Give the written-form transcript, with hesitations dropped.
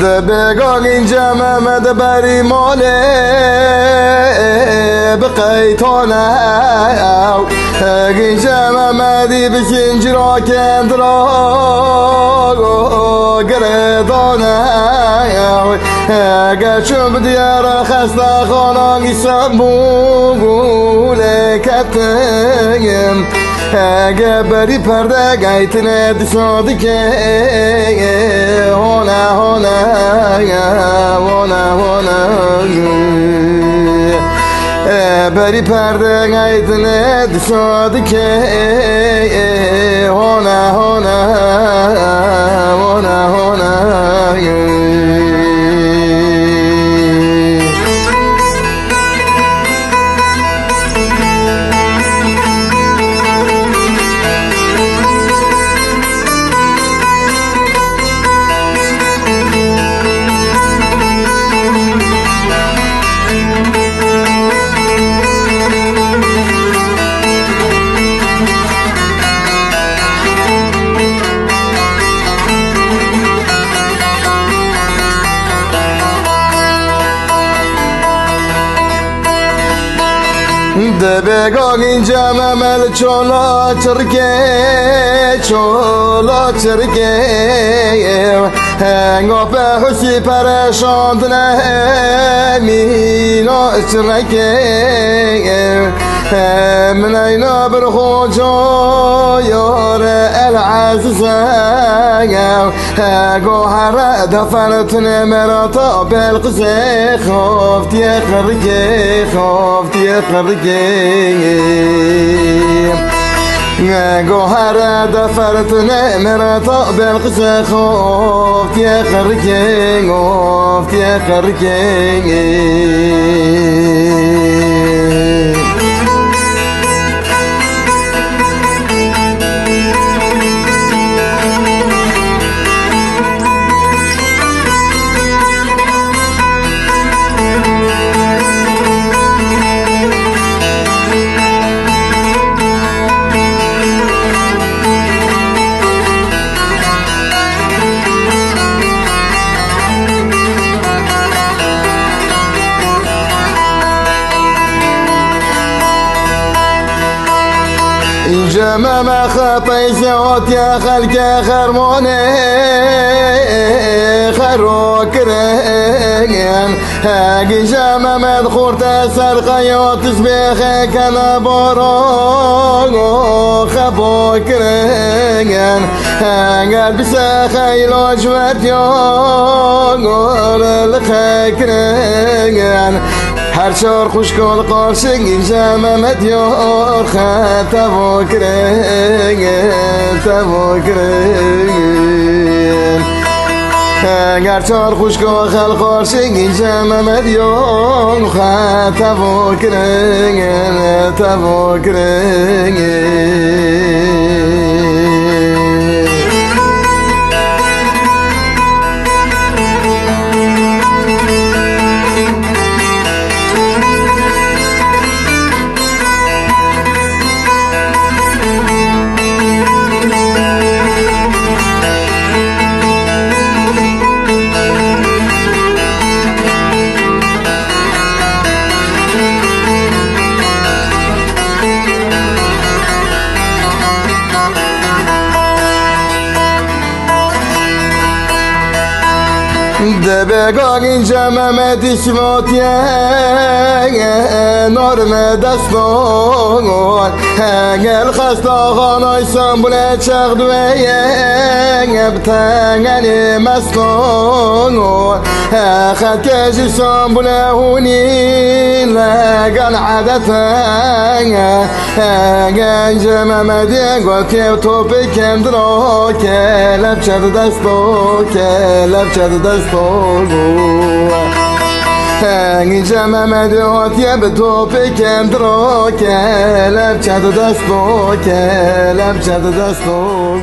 دبقاق اینجا ممد بری ماله بقیتانه اینجا ممدی بکنج را کند را گردانه گچم دیار خسته خانانگی سبوله کتیم اگه بری پرده گایتنه دسادی که هونه هونه هونه هونه بری پرده گایتنه دسادی که هونه هونه هونه هونه دبقاق اینجا ممل چولا چرکه هنگا به حسی پرشاند نمینا چرکه من اینا برخو جا یار العزیزه گوهر دفنتن مراتا بالقزه خافتی خرگه گوهر دفرتن مراتا بالقزه خافتی خرگه اینجا مما خطی زیاد یا خلق خرمانه خرو کرن اینجا ممد خورت سرقیات زبیخ کنا بارا خبا کرن قلب سخیل جوت یا لخکرن هر چار خوشگال قارشنگ اینجا ممد یار خط تواکرن هر چار خوشگال خل قارشنگ اینجا ممد یار خط تواکرن دبگان اینجا ممدی شماتیه نرم دستان هنگل خستا خانای سنبوله چغدویه بتنگنی مسکن خد کشی سنبوله هونی لگن عدتن اینجا ممدی گل که توپی کندرو که لب چد دستو که لب چد دستو اینجا ممدی هاتیه به توپی کندرو که لب چد دستو که لب چد دستو